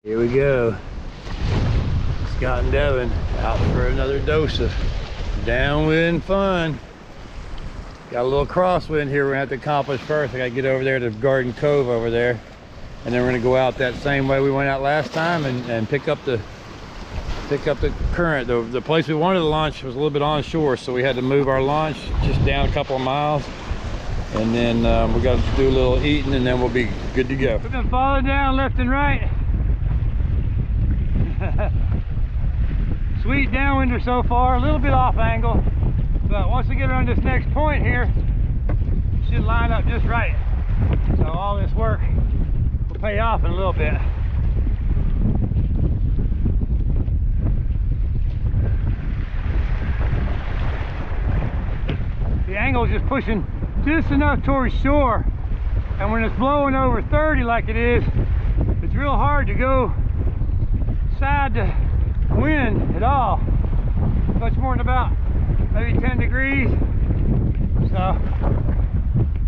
Here we go. Scott and Devin out for another dose of downwind fun. Got a little crosswind here we're gonna have to accomplish first. I gotta get over there to Garden Cove over there. And then we're gonna go out that same way we went out last time and pick up the current. The place we wanted to launch was a little bit onshore, so we had to move our launch just down a couple of miles. And then we got to do a little eating and then we'll be good to go. We've been falling down left and right. Sweet downwinder so far, a little bit off angle, but once we get around this next point here, it should line up just right. So all this work will pay off in a little bit. The angle is just pushing just enough towards shore, and when it's blowing over 30 like it is, it's real hard to go side to wind at all, much more than about maybe 10 degrees. So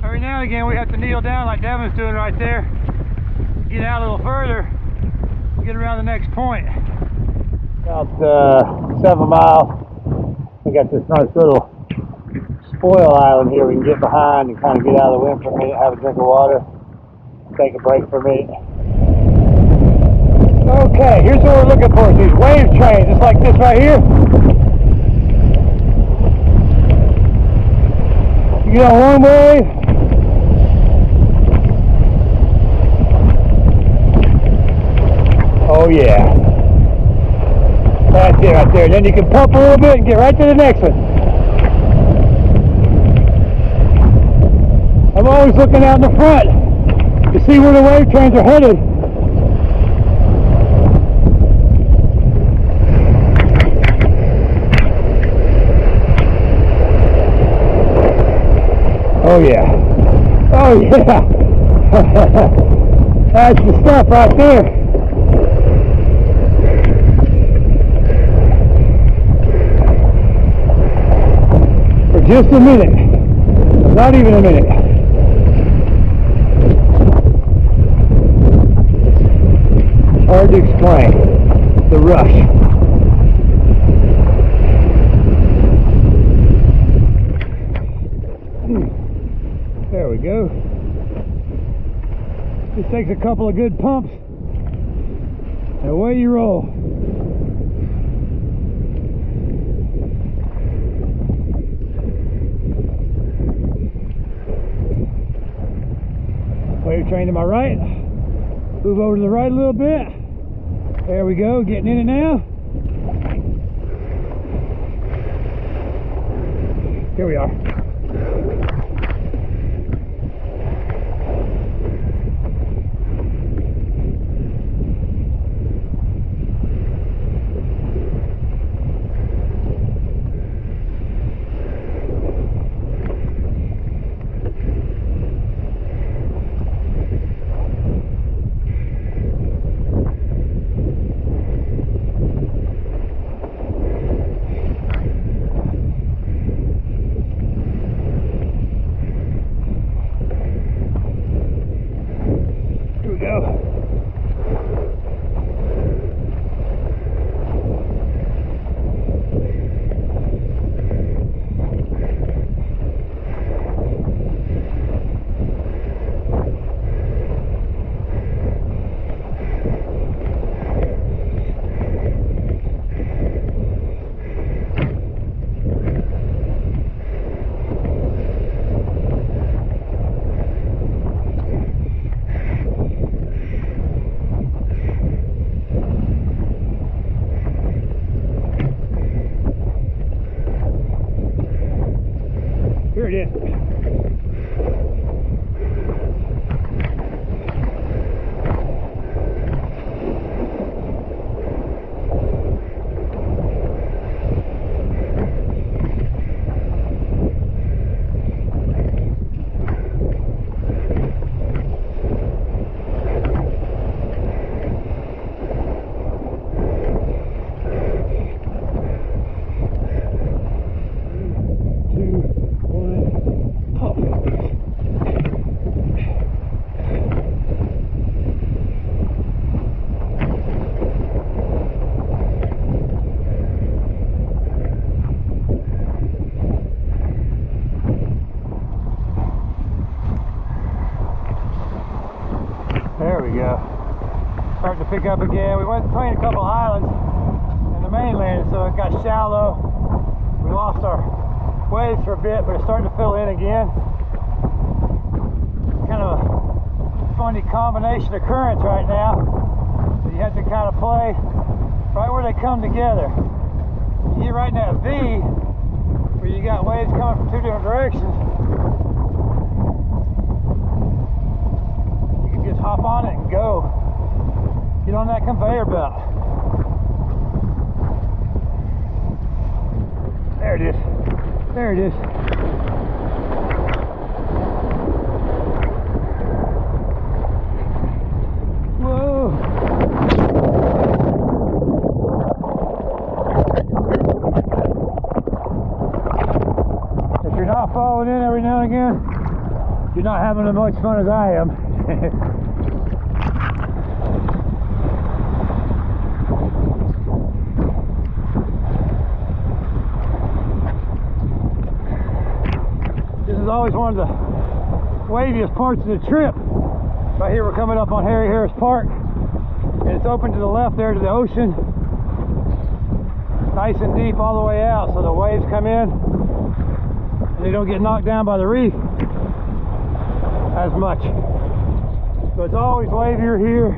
every now and again we have to kneel down like Devin's doing right there, get out a little further, get around the next point. About 7 miles, we got this nice little spoil island here we can get behind and kind of get out of the wind for a minute, have a drink of water, take a break for a minute. Okay, here's what we're looking for, these wave trains, just like this right here. You get on one wave, oh yeah, that's it right there. Then you can pump a little bit and get right to the next one. I'm always looking out in the front to see where the wave trains are headed. Oh yeah. Oh yeah. That's the stuff right there. For just a minute. Not even a minute. Hard to explain the rush. There we go. Just takes a couple of good pumps and away you roll. Wave train to my right. Move over to the right a little bit. There we go, getting in it now. Here we are. Here it is. There we go. Starting to pick up again. We went between a couple islands and the mainland, so it got shallow. We lost our waves for a bit, but it's starting to fill in again. Kind of a funny combination of currents right now, so you have to kind of play right where they come together. You get right in that V where you got waves coming from two different directions. You can just hop on it and go. Get on that conveyor belt. There it is. There it is. Whoa. If you're not falling in every now and again, you're not having as much fun as I am. Always one of the waviest parts of the trip. Right here we're coming up on Harry Harris Park, and it's open to the left there to the ocean, nice and deep all the way out, so the waves come in and they don't get knocked down by the reef as much. So it's always wavier here.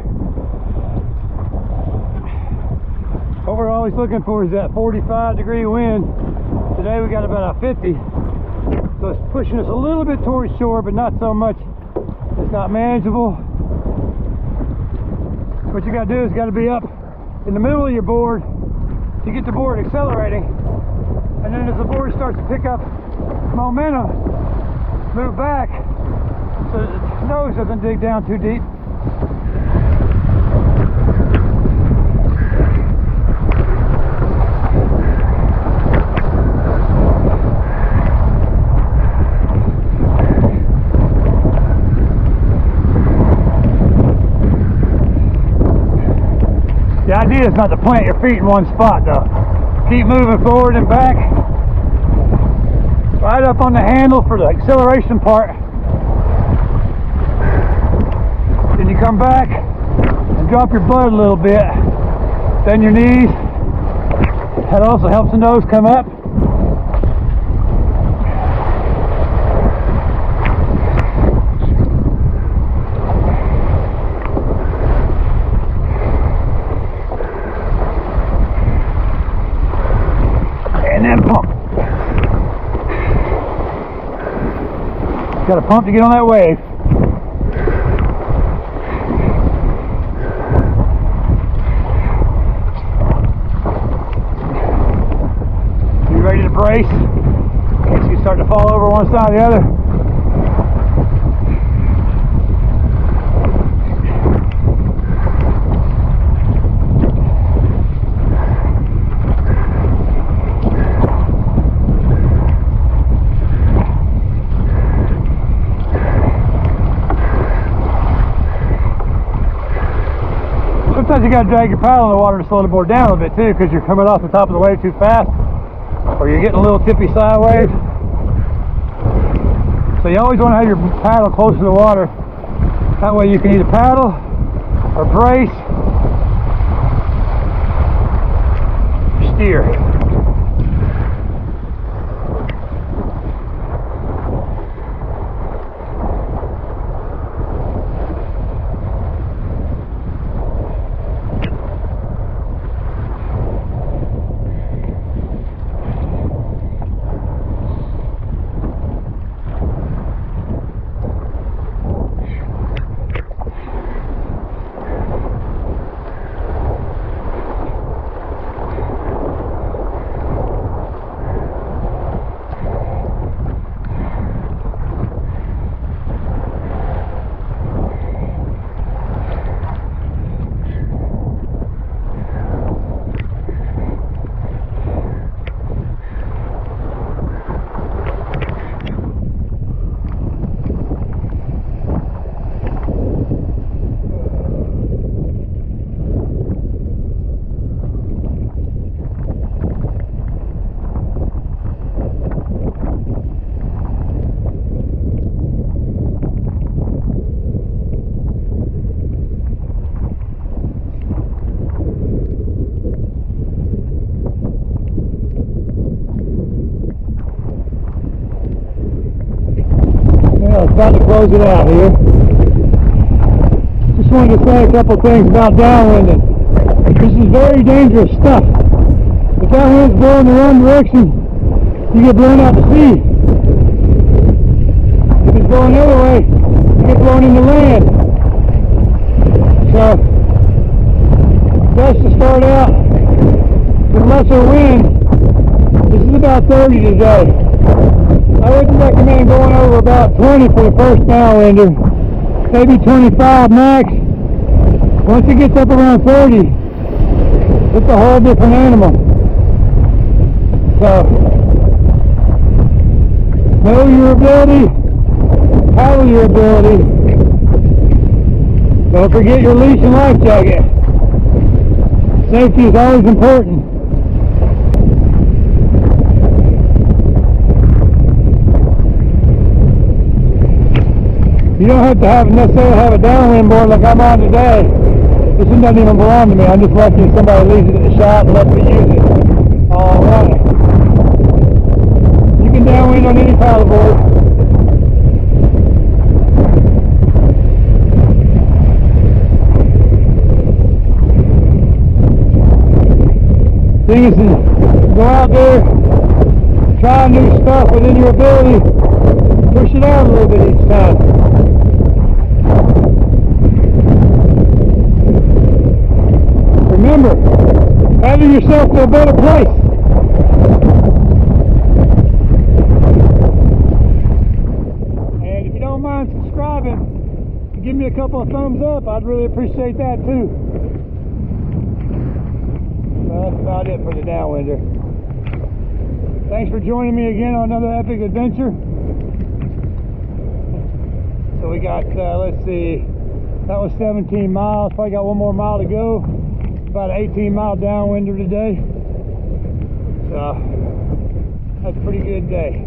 What we're always looking for is that 45-degree wind. Today we got about a 50. So it's pushing us a little bit towards shore, but not so much. It's not manageable. What you got to do is got to be up in the middle of your board to get the board accelerating. And then as the board starts to pick up momentum, move back so that the nose doesn't dig down too deep. The idea is not to plant your feet in one spot though. Keep moving forward and back. Right up on the handle for the acceleration part. Then you come back and drop your butt a little bit. Bend your knees. That also helps the nose come up. And then pump. Got to pump to get on that wave. You ready to brace? In case you start to fall over one side or the other. Sometimes you got to drag your paddle in the water to slow the board down a little bit too, because you're coming off the top of the wave too fast, or you're getting a little tippy sideways. So you always want to have your paddle close to the water. That way you can either paddle or brace or steer. close it out here. Just wanted to say a couple things about downwinding. This is very dangerous stuff. If downwind's blowing the wrong direction, you get blown out to sea. If it's blowing the other way, you get blown into land. So, best to start out with lesser wind. This is about 30 today. I wouldn't recommend going over about 20 for the first downwinder. Maybe 25 max. Once it gets up around 30, it's a whole different animal. So, know your ability, handle your ability. Don't forget your leash and life jacket. Safety is always important. You don't have to necessarily have a downwind board like I'm on today. This one doesn't even belong to me. I'm just lucky if somebody leaves it at the shop and lets me use it. All right. You can downwind on any paddleboard. Thing is to go out there, try new stuff within your ability, push it out a little bit each time. Remember, adding yourself to a better place. And if you don't mind subscribing and give me a couple of thumbs up, I'd really appreciate that too. Well, that's about it for the downwinder. Thanks for joining me again on another epic adventure. So we got, let's see, that was 17 miles. Probably got one more mile to go. About an 18-mile downwinder today. So, that's a pretty good day.